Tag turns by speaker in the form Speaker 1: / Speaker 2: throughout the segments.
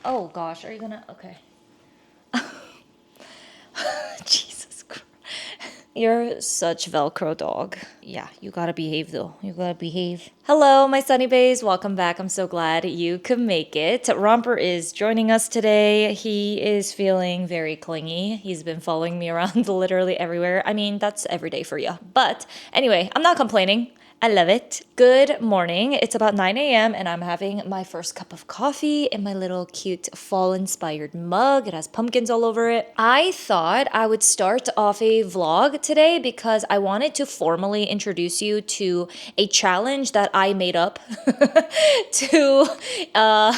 Speaker 1: Oh gosh, are you gonna? Okay. Jesus Christ. You're such Velcro dog. Yeah, you gotta behave though. You gotta behave. Hello, my Sunny Bays. Welcome back. I'm so glad you could make it. Romper is joining us today. He is feeling very clingy. He's been following me around literally everywhere. I mean, that's every day for you. But anyway, I'm not complaining. I love it. Good morning. It's about 9 a.m. and I'm having my first cup of coffee in my little cute fall inspired mug. It has pumpkins all over it. I thought I would start off a vlog today because I wanted to formally introduce you to a challenge that I made up to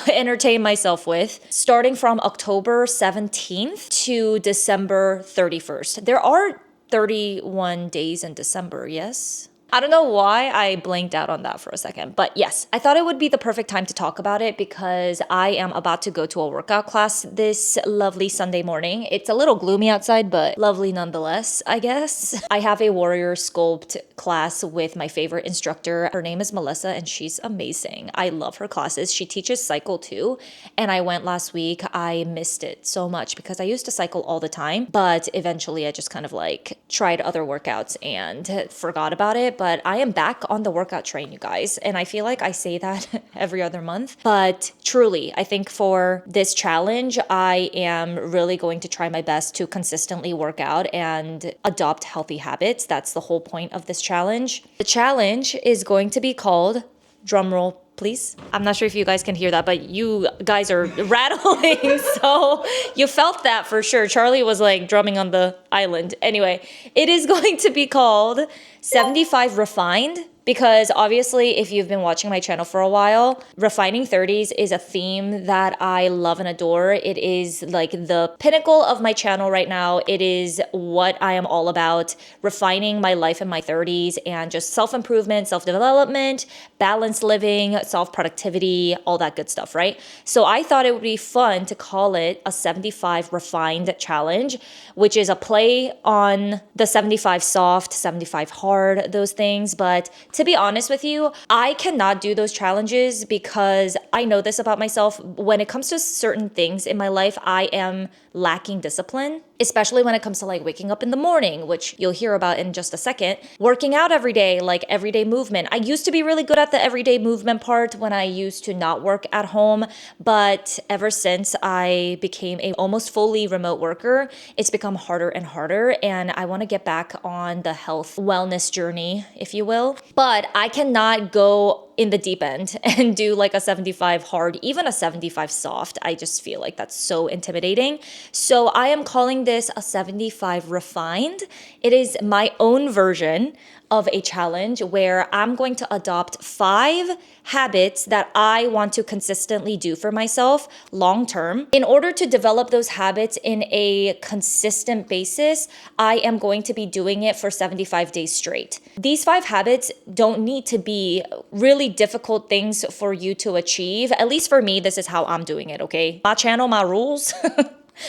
Speaker 1: entertain myself with, starting from October 17th to December 31st. There are 31 days in December, yes? I don't know why I blanked out on that for a second, but yes, I thought it would be the perfect time to talk about it because I am about to go to a workout class this lovely Sunday morning. It's a little gloomy outside, but lovely nonetheless, I guess. I have a Warrior Sculpt class with my favorite instructor. Her name is Melissa and she's amazing. I love her classes. She teaches cycle too, and I went last week. I missed it so much because I used to cycle all the time, but eventually I just kind of like tried other workouts and forgot about it. But I am back on the workout train, you guys. And I feel like I say that every other month. But truly, I think for this challenge, I am really going to try my best to consistently work out and adopt healthy habits. That's the whole point of this challenge. The challenge is going to be called, drumroll please. I'm not sure if you guys can hear that, but you guys are rattling, so you felt that for sure. Charlie was like drumming on the island. Anyway, it is going to be called 75 Refined, because obviously if you've been watching my channel for a while, refining 30s is a theme that I love and adore. It is like the pinnacle of my channel right now. It is what I am all about, refining my life in my 30s and just self-improvement, self-development, balanced living, self-productivity, all that good stuff, right? So I thought it would be fun to call it a 75 Refined challenge, which is a play on the 75 soft, 75 hard, those things. But to be honest with you, I cannot do those challenges because I know this about myself. When it comes to certain things in my life, I am lacking discipline, especially when it comes to like waking up in the morning, which you'll hear about in just a second. Working out every day, like everyday movement. I used to be really good at the everyday movement part when I used to not work at home, but ever since I became a almost fully remote worker, it's become harder and harder, and I want to get back on the health wellness journey, if you will. But I cannot go in the deep end and do like a 75 hard, even a 75 soft. I just feel like that's so intimidating. So I am calling this a 75 Refined. It is my own version of a challenge where I'm going to adopt 5 habits that I want to consistently do for myself long term. In order to develop those habits in a consistent basis, I am going to be doing it for 75 days straight. These 5 habits don't need to be really difficult things for you to achieve. At least for me, this is how I'm doing it, okay? My channel, my rules.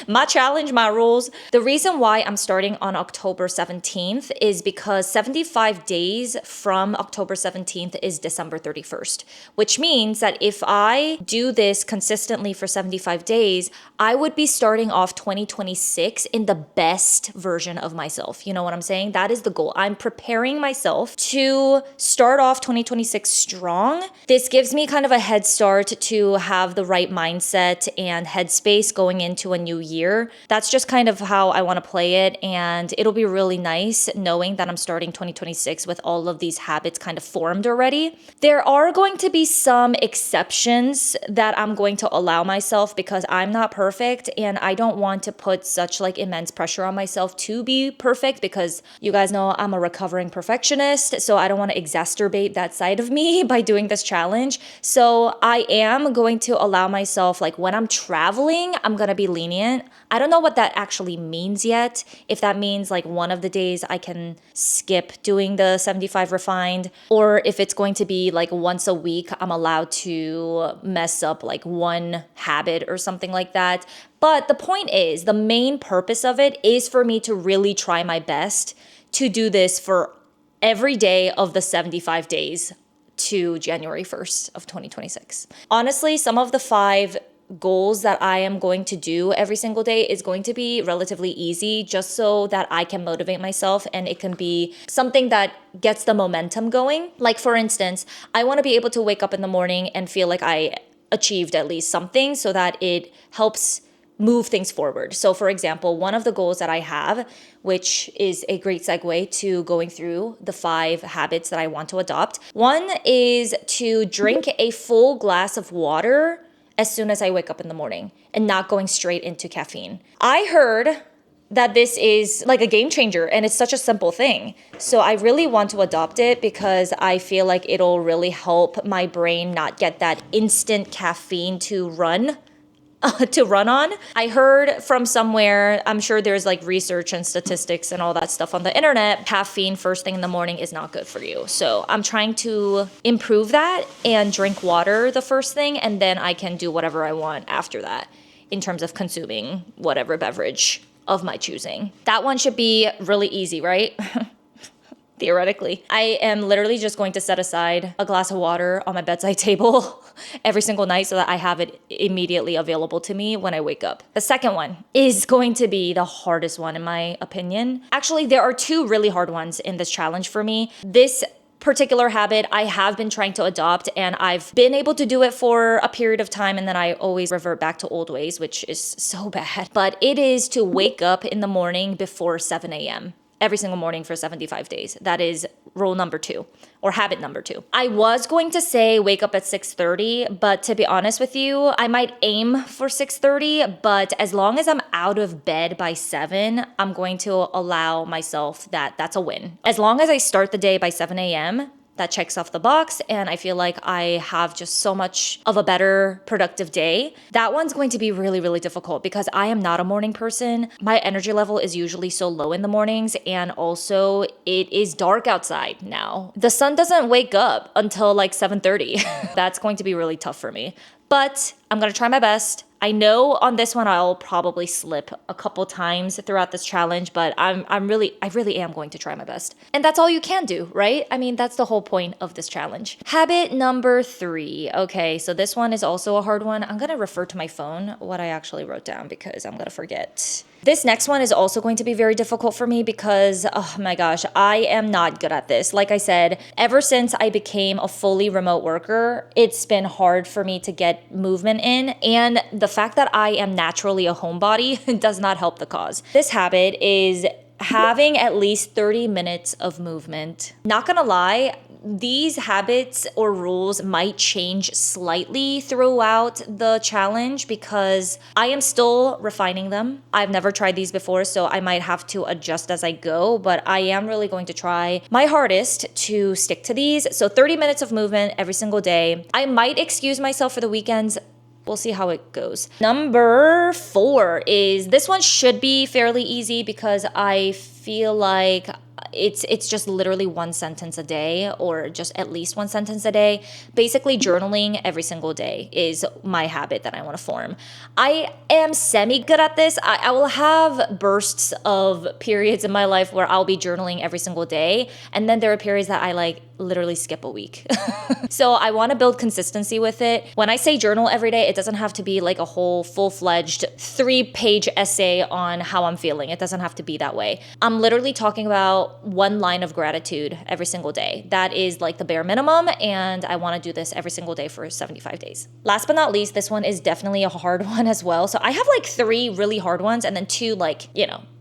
Speaker 1: My challenge, my rules. The reason why I'm starting on October 17th is because 75 days from October 17th is December 31st, which means that if I do this consistently for 75 days, I would be starting off 2026 in the best version of myself. You know what I'm saying? That is the goal. I'm preparing myself to start off 2026 strong. This gives me kind of a head start to have the right mindset and headspace going into a new year. That's just kind of how I want to play it, and it'll be really nice knowing that I'm starting 2026 with all of these habits kind of formed already. There are going to be some exceptions that I'm going to allow myself because I'm not perfect and I don't want to put such like immense pressure on myself to be perfect, because you guys know I'm a recovering perfectionist, so I don't want to exacerbate that side of me by doing this challenge. So I am going to allow myself, like when I'm traveling, I'm going to be lenient. I don't know what that actually means yet. If that means like one of the days I can skip doing the 75 Refined, or if it's going to be like once a week, I'm allowed to mess up like one habit or something like that. But the point is, the main purpose of it is for me to really try my best to do this for every day of the 75 days to January 1st of 2026. Honestly, some of the 5 goals that I am going to do every single day is going to be relatively easy, just so that I can motivate myself and it can be something that gets the momentum going. Like for instance, I want to be able to wake up in the morning and feel like I achieved at least something so that it helps move things forward. So for example, one of the goals that I have, which is a great segue to going through the 5 habits that I want to adopt. One is to drink a full glass of water as soon as I wake up in the morning and not going straight into caffeine. I heard that this is like a game changer and it's such a simple thing. So I really want to adopt it because I feel like it'll really help my brain not get that instant caffeine to run on. I heard from somewhere, I'm sure there's like research and statistics and all that stuff on the internet, caffeine first thing in the morning is not good for you. So I'm trying to improve that and drink water the first thing, and then I can do whatever I want after that in terms of consuming whatever beverage of my choosing. That one should be really easy, right? Theoretically. I am literally just going to set aside a glass of water on my bedside table every single night so that I have it immediately available to me when I wake up. The second one is going to be the hardest one in my opinion. Actually, there are 2 really hard ones in this challenge for me. This particular habit I have been trying to adopt and I've been able to do it for a period of time and then I always revert back to old ways, which is so bad. But it is to wake up in the morning before 7 a.m. every single morning for 75 days. That is rule number 2 or habit number 2. I was going to say wake up at 6:30, but to be honest with you, I might aim for 6:30, but as long as I'm out of bed by 7, I'm going to allow myself that's a win. As long as I start the day by 7 a.m., that checks off the box and I feel like I have just so much of a better productive day. That one's going to be really, really difficult because I am not a morning person. My energy level is usually so low in the mornings and also it is dark outside now. The sun doesn't wake up until like 7:30. That's going to be really tough for me. But I'm gonna try my best. I know on this one I'll probably slip a couple times throughout this challenge, but I really am going to try my best. And that's all you can do, right? I mean, that's the whole point of this challenge. Habit number 3. Okay, so this one is also a hard one. I'm gonna refer to my phone what I actually wrote down because I'm gonna forget. This next one is also going to be very difficult for me because, oh my gosh, I am not good at this. Like I said, ever since I became a fully remote worker, it's been hard for me to get movement in. And the fact that I am naturally a homebody does not help the cause. This habit is having at least 30 minutes of movement. Not gonna lie, these habits or rules might change slightly throughout the challenge because I am still refining them. I've never tried these before, so I might have to adjust as I go, but I am really going to try my hardest to stick to these. So 30 minutes of movement every single day. I might excuse myself for the weekends. We'll see how it goes. Number 4 is, this one should be fairly easy because I feel like it's just literally 1 sentence a day or just at least 1 sentence a day. Basically journaling every single day is my habit that I want to form. I am semi good at this. I will have bursts of periods in my life where I'll be journaling every single day. And then there are periods that I like literally skip a week. So I want to build consistency with it. When I say journal every day, it doesn't have to be like a whole full-fledged 3-page essay on how I'm feeling. It doesn't have to be that way. I'm literally talking about 1 line of gratitude every single day. That is like the bare minimum, and I want to do this every single day for 75 days. Last but not least, this one is definitely a hard one as well. So I have like 3 really hard ones and then 2 like,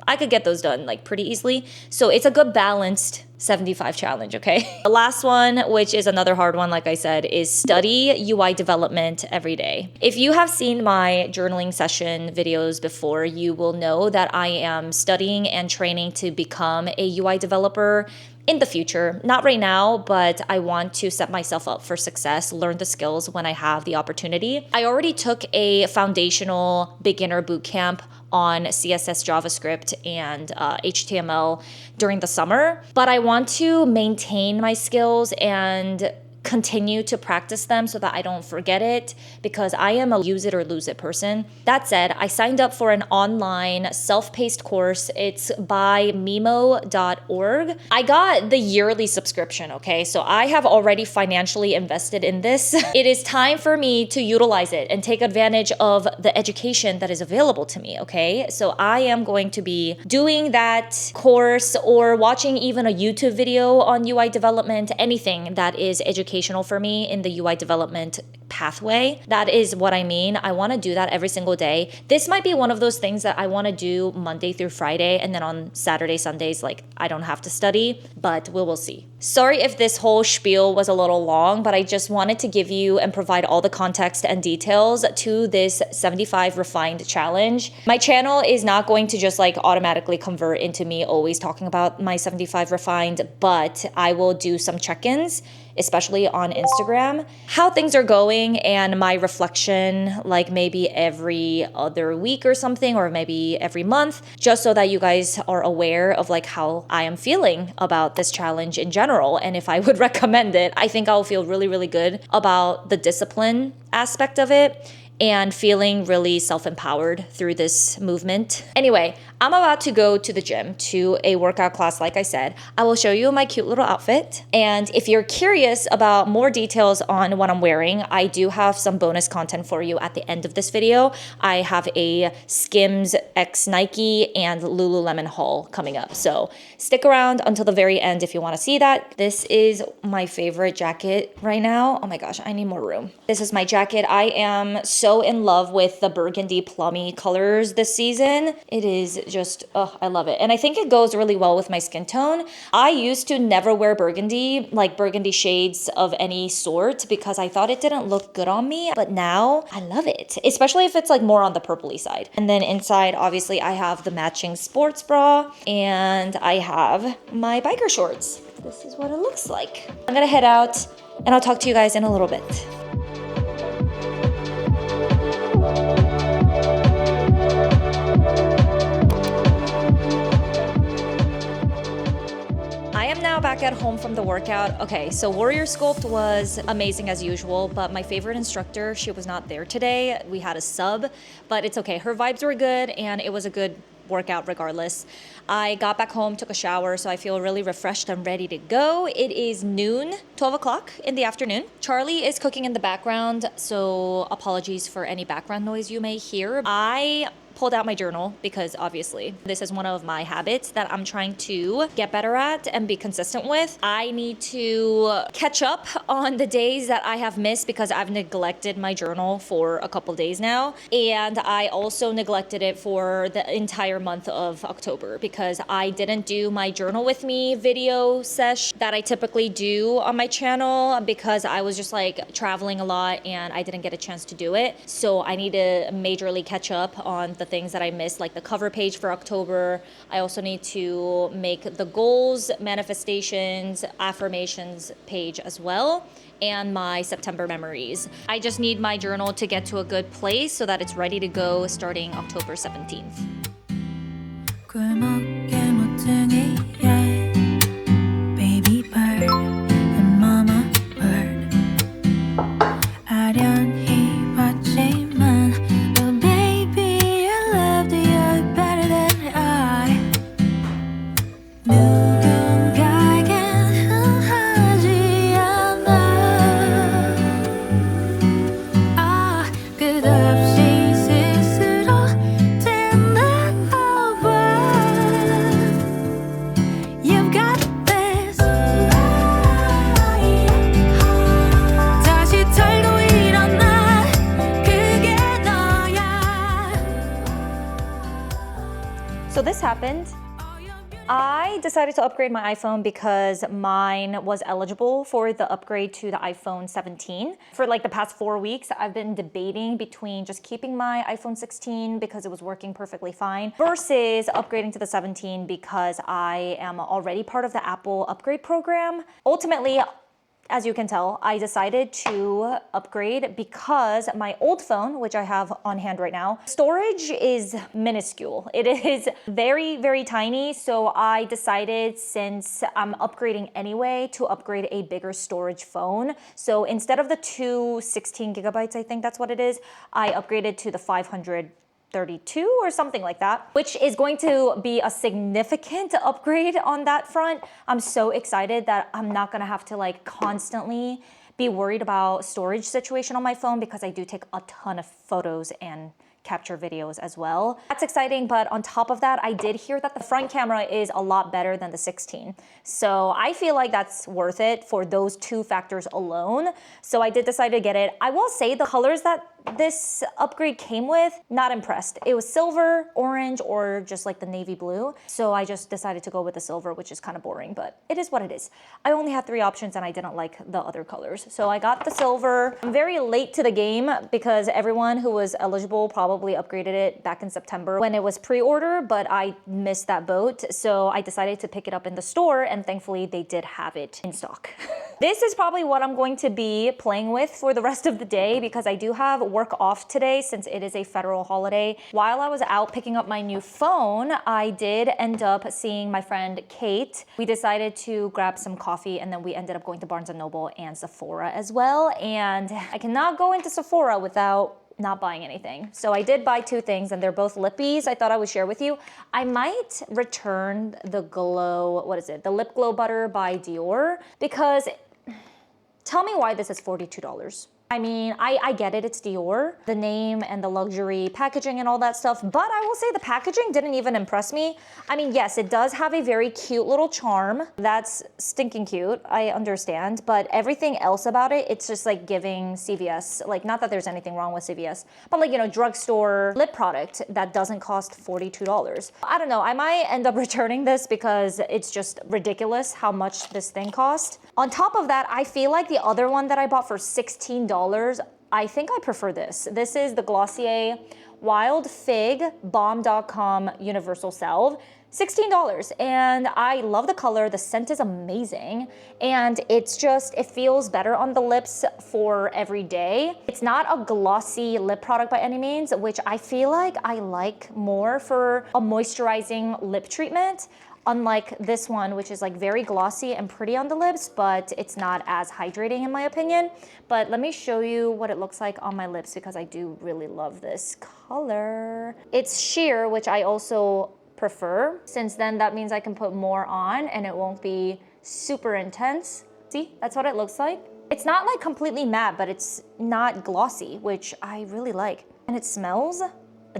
Speaker 1: I could get those done like pretty easily. So it's a good balanced 75 challenge, okay? The last one, which is another hard one, like I said, is study UI development every day. If you have seen my journaling session videos before, you will know that I am studying and training to become a UI developer in the future. Not right now, but I want to set myself up for success, learn the skills when I have the opportunity. I already took a foundational beginner bootcamp on CSS, JavaScript, and HTML during the summer, but I want to maintain my skills and continue to practice them so that I don't forget it, because I am a use it or lose it person. That said, I signed up for an online self-paced course. It's by mimo.org. I got the yearly subscription, okay? So I have already financially invested in this. It is time for me to utilize it and take advantage of the education that is available to me, okay? So I am going to be doing that course or watching even a YouTube video on UI development, anything that is educational for me in the UI development pathway. That is what I mean. I want to do that every single day. This might be one of those things that I want to do Monday through Friday, and then on Saturday, Sundays, like I don't have to study, but we will see. Sorry if this whole spiel was a little long, but I just wanted to give you and provide all the context and details to this 75 refined challenge. My channel is not going to just like automatically convert into me always talking about my 75 refined, but I will do some check-ins, especially on Instagram, how things are going and my reflection, like maybe every other week or something, or maybe every month, just so that you guys are aware of like how I am feeling about this challenge in general. And if I would recommend it, I think I'll feel really, really good about the discipline aspect of it and feeling really self-empowered through this movement. Anyway, I'm about to go to the gym to a workout class, like I said. I will show you my cute little outfit. And if you're curious about more details on what I'm wearing, I do have some bonus content for you at the end of this video. I have a Skims x Nike and Lululemon haul coming up. So stick around until the very end if you want to see that. This is my favorite jacket right now. Oh my gosh, I need more room. This is my jacket. I am so in love with the burgundy plummy colors this season. It is just, oh, I love it. And I think it goes really well with my skin tone. I used to never wear burgundy, like burgundy shades of any sort, because I thought it didn't look good on me. But now I love it, especially if it's like more on the purpley side. And then inside, obviously, I have the matching sports bra and I have my biker shorts. This is what it looks like. I'm gonna head out and I'll talk to you guys in a little bit. I am now back at home from the workout. Okay, so Warrior Sculpt was amazing as usual, but my favorite instructor, she was not there today. We had a sub, but it's okay. Her vibes were good and it was a good workout regardless. I got back home, took a shower, so I feel really refreshed and ready to go. It is noon, 12 o'clock in the afternoon. Charlie is cooking in the background, so apologies for any background noise you may hear. I pulled out my journal because obviously this is one of my habits that I'm trying to get better at and be consistent with. I need to catch up on the days that I have missed because I've neglected my journal for a couple days now. And I also neglected it for the entire month of October because I didn't do my journal with me video sesh that I typically do on my channel because I was just like traveling a lot and I didn't get a chance to do it. So I need to majorly catch up on the things that I missed, like the cover page for October. I also need to make the goals, manifestations, affirmations page as well, and my September memories. I just need my journal to get to a good place so that it's ready to go starting October 17th. Baby bird and mama bird. So this happened. I decided to upgrade my iPhone because mine was eligible for the upgrade to the iPhone 17. For like the past 4 weeks, I've been debating between just keeping my iPhone 16 because it was working perfectly fine versus upgrading to the 17 because I am already part of the Apple upgrade program. Ultimately, as you can tell, I decided to upgrade because my old phone, which I have on hand right now, storage is minuscule. It is very, very tiny. So I decided, since I'm upgrading anyway, to upgrade a bigger storage phone. So instead of the 216 gigabytes, I think that's what it is, I upgraded to the 532 or something like that, which is going to be a significant upgrade on that front. I'm so excited that I'm not gonna have to like constantly be worried about storage situation on my phone, because I do take a ton of photos and capture videos as well. That's exciting, but on top of that, I did hear that the front camera is a lot better than the 16. So I feel like that's worth it for those two factors alone. So I did decide to get it. I will say the colors that this upgrade came with, not impressed. It was silver, orange, or just like the navy blue. So I just decided to go with the silver, which is kind of boring, but it is what it is. I only had 3 options and I didn't like the other colors. So I got the silver. I'm very late to the game because everyone who was eligible probably upgraded it back in September when it was pre-order, but I missed that boat. So I decided to pick it up in the store, and thankfully they did have it in stock. This is probably what I'm going to be playing with for the rest of the day, because I do have work off today since it is a federal holiday. While I was out picking up my new phone, I did end up seeing my friend Kate. We decided to grab some coffee, and then we ended up going to Barnes & Noble and Sephora as well. And I cannot go into Sephora without not buying anything. So I did buy 2 things, and they're both lippies. I thought I would share with you. I might return the glow, what is it? The Lip Glow Butter by Dior, because tell me why this is $42. I mean, I get it, it's Dior, the name and the luxury packaging and all that stuff, but I will say the packaging didn't even impress me. I mean, yes, it does have a very cute little charm. That's stinking cute, I understand, but everything else about it, it's just like giving CVS, like, not that there's anything wrong with CVS, but like, you know, drugstore lip product that doesn't cost $42. I don't know, I might end up returning this because it's just ridiculous how much this thing cost. On top of that, I feel like the other one that I bought for $16, I think I prefer this. This is the Glossier Wild Fig Balm.com Universal Salve. $16, and I love the color. The scent is amazing, and it's just, it feels better on the lips for every day. It's not a glossy lip product by any means, which I feel like I like more for a moisturizing lip treatment. Unlike this one, which is like very glossy and pretty on the lips, but it's not as hydrating in my opinion. But let me show you what it looks like on my lips, because I do really love this color. It's sheer, which I also prefer, since then that means I can put more on and it won't be super intense. See, that's what it looks like. It's not like completely matte, but it's not glossy, which I really like. And it smells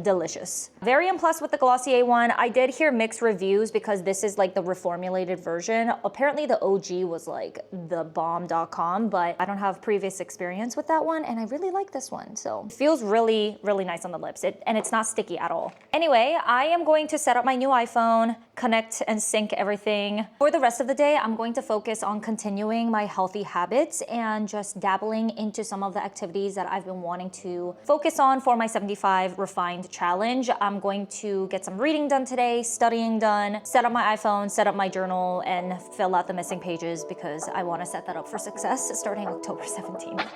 Speaker 1: delicious. Very impressed with the Glossier one. I did hear mixed reviews because this is like the reformulated version. Apparently the OG was like the bomb.com, but I don't have previous experience with that one, and I really like this one. So it feels really, really nice on the lips, and it's not sticky at all. Anyway, I am going to set up my new iPhone, connect and sync everything. For the rest of the day, I'm going to focus on continuing my healthy habits and just dabbling into some of the activities that I've been wanting to focus on for my 75 refined challenge. I'm going to get some reading done today, studying done, set up my iPhone, set up my journal, and fill out the missing pages because I want to set that up for success starting October 17th.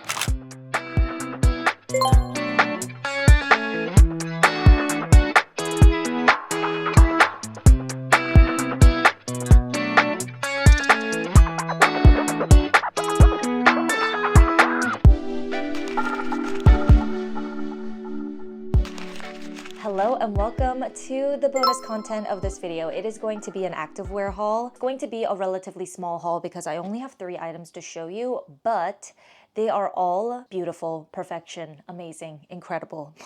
Speaker 1: Hello and welcome to the bonus content of this video. It is going to be an activewear haul. It's going to be a relatively small haul because I only have 3 items to show you, but they are all beautiful, perfection, amazing, incredible.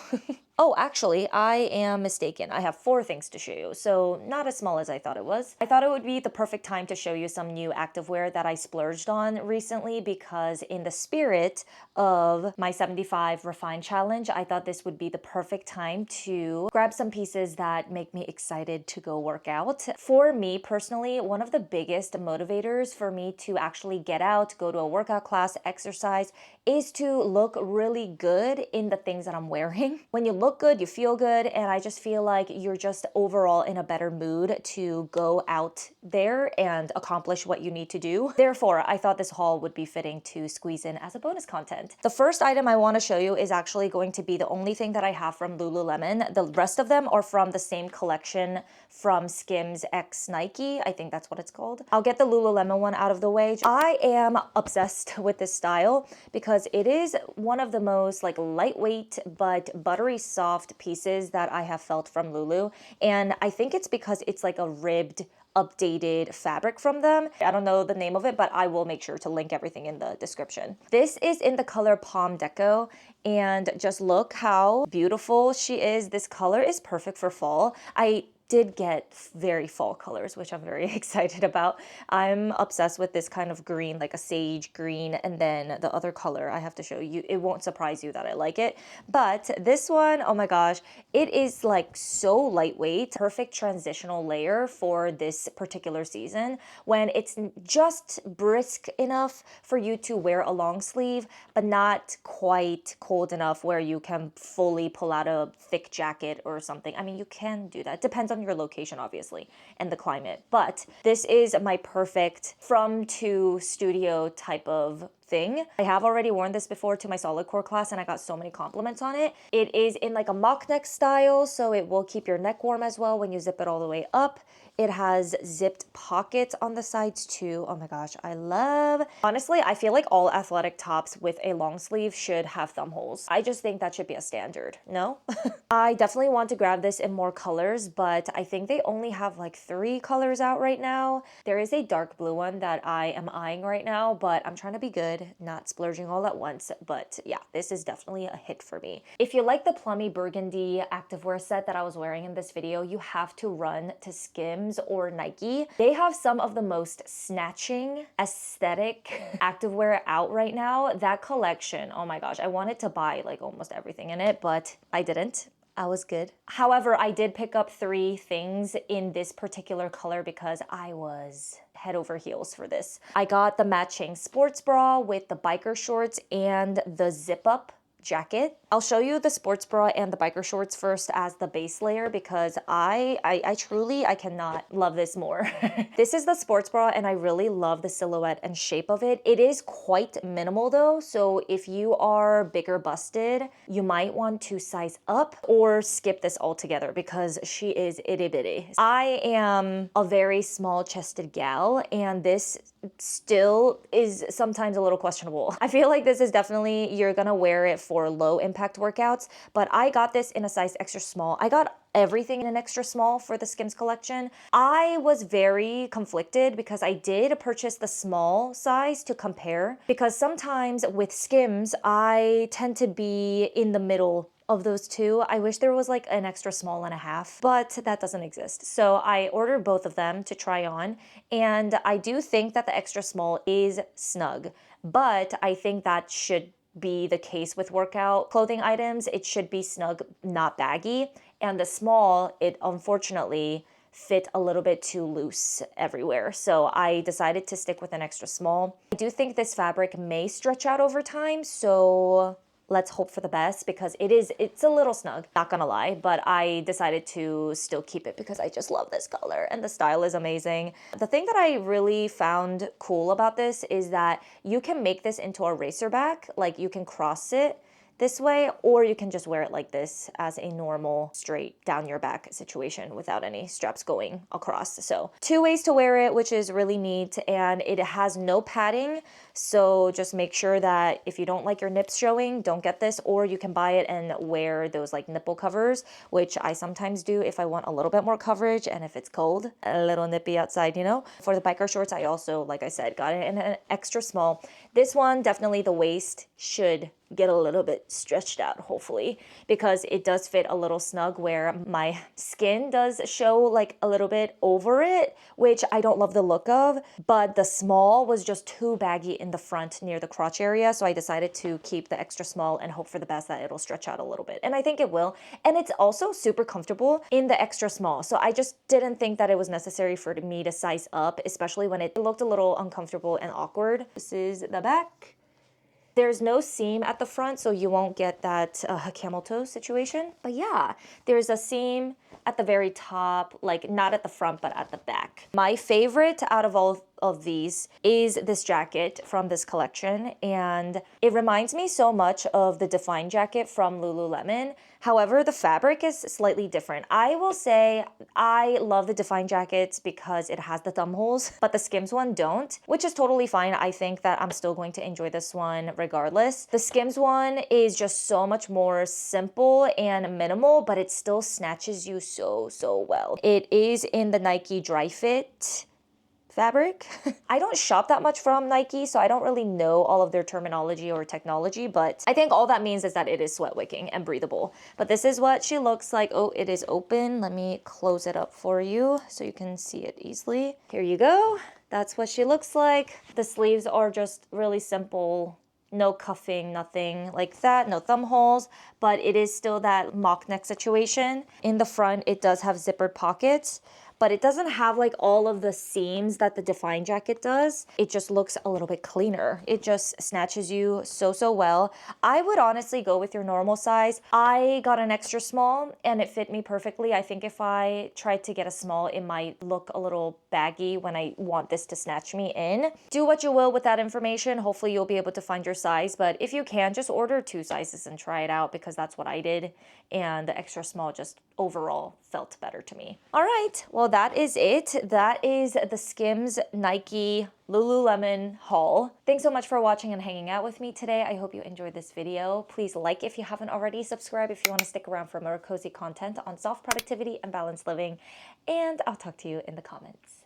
Speaker 1: Oh, actually, I am mistaken. I have 4 things to show you, so not as small as I thought it was. I thought it would be the perfect time to show you some new activewear that I splurged on recently, because in the spirit of my 75 Refined Challenge, I thought this would be the perfect time to grab some pieces that make me excited to go work out. For me personally, one of the biggest motivators for me to actually get out, go to a workout class, exercise, size is to look really good in the things that I'm wearing. When you look good, you feel good, and I just feel like you're just overall in a better mood to go out there and accomplish what you need to do. Therefore, I thought this haul would be fitting to squeeze in as a bonus content. The first item I want to show you is actually going to be the only thing that I have from Lululemon. The rest of them are from the same collection from Skims x Nike. I think that's what it's called. I'll get the Lululemon one out of the way. I am obsessed with this style because it is one of the most like lightweight but buttery soft pieces that I have felt from Lulu. And I think it's because it's like a ribbed updated fabric from them. I don't know the name of it, but I will make sure to link everything in the description. This is in the color Palm Deco, and just look how beautiful she is. This color is perfect for fall. I did get very fall colors, which I'm very excited about. I'm obsessed with this kind of green, like a sage green, and then the other color I have to show you. It won't surprise you that I like it. But this one, oh my gosh, it is like so lightweight, perfect transitional layer for this particular season when it's just brisk enough for you to wear a long sleeve, but not quite cold enough where you can fully pull out a thick jacket or something. I mean, you can do that. Depends on your location, obviously, and the climate. But this is my perfect from to studio type of thing. I have already worn this before to my solid core class and I got so many compliments on it. It is in like a mock neck style, so it will keep your neck warm as well when you zip it all the way up. It has zipped pockets on the sides too. Oh my gosh, I love. Honestly, I feel like all athletic tops with a long sleeve should have thumb holes. I just think that should be a standard. No? I definitely want to grab this in more colors, but I think they only have like 3 colors out right now. There is a dark blue one that I am eyeing right now, but I'm trying to be good, not splurging all at once. But yeah, this is definitely a hit for me. If you like the plummy burgundy activewear set that I was wearing in this video, you have to run to Skims or Nike. They have some of the most snatching aesthetic activewear out right now. That collection, oh my gosh, I wanted to buy like almost everything in it, but I didn't. I was good. However, I did pick up 3 things in this particular color because I was head over heels for this. I got the matching sports bra with the biker shorts and the zip up jacket. I'll show you the sports bra and the biker shorts first as the base layer because I truly cannot love this more. This is the sports bra and I really love the silhouette and shape of it. It is quite minimal though, so if you are bigger busted, you might want to size up or skip this altogether because she is itty bitty. I am a very small chested gal and this still is sometimes a little questionable. I feel like this is definitely, you're gonna wear it for low impact workouts, but I got this in a size extra small. I got everything in an extra small for the Skims collection. I was very conflicted because I did purchase the small size to compare because sometimes with Skims, I tend to be in the middle of those two. I wish there was like an extra small and a half, but that doesn't exist. So I ordered both of them to try on, and I do think that the extra small is snug, but I think that should be the case with workout clothing items. It should be snug, not baggy. And the small, it unfortunately fit a little bit too loose everywhere. So I decided to stick with an extra small. I do think this fabric may stretch out over time, so let's hope for the best because it's a little snug, not gonna lie, but I decided to still keep it because I just love this color and the style is amazing. The thing that I really found cool about this is that you can make this into a racer back, like you can cross it this way, or you can just wear it like this as a normal straight down your back situation without any straps going across. So 2 ways to wear it, which is really neat, and it has no padding. So just make sure that if you don't like your nips showing, don't get this, or you can buy it and wear those like nipple covers, which I sometimes do if I want a little bit more coverage and if it's cold, a little nippy outside, you know. For the biker shorts, I also, like I said, got it in an extra small. This one, definitely the waist should get a little bit stretched out, hopefully, because it does fit a little snug where my skin does show like a little bit over it, which I don't love the look of, but the small was just too baggy in the front near the crotch area, so I decided to keep the extra small and hope for the best that it'll stretch out a little bit, and I think it will. And it's also super comfortable in the extra small, so I just didn't think that it was necessary for me to size up, especially when it looked a little uncomfortable and awkward. This is the back. There's no seam at the front, so you won't get that camel toe situation. But yeah, there's a seam at the very top, like not at the front, but at the back. My favorite out of all of these is this jacket from this collection, and it reminds me so much of the Define jacket from Lululemon. However, the fabric is slightly different. I will say I love the Define jackets because it has the thumb holes, but the Skims one don't, which is totally fine. I think that I'm still going to enjoy this one regardless. The Skims one is just so much more simple and minimal, but it still snatches you so well. It is in the Nike Dry Fit fabric. I don't shop that much from Nike, so I don't really know all of their terminology or technology, but I think all that means is that it is sweat wicking and breathable. But this is what she looks like. Oh, it is open. Let me close it up for you so you can see it easily. Here you go. That's what she looks like. The sleeves are just really simple. No cuffing, nothing like that, no thumb holes, but it is still that mock neck situation. In the front, it does have zippered pockets, but it doesn't have like all of the seams that the Define jacket does. It just looks a little bit cleaner. It just snatches you so well. I would honestly go with your normal size. I got an extra small and it fit me perfectly. I think if I tried to get a small, it might look a little baggy when I want this to snatch me in. Do what you will with that information. Hopefully you'll be able to find your size, but if you can, just order 2 sizes and try it out, because that's what I did, and the extra small just overall felt better to me. All right, well, that is it. That is the Skims Nike Lululemon haul. Thanks so much for watching and hanging out with me today. I hope you enjoyed this video. Please like if you haven't already, subscribe if you want to stick around for more cozy content on soft productivity and balanced living, and I'll talk to you in the comments.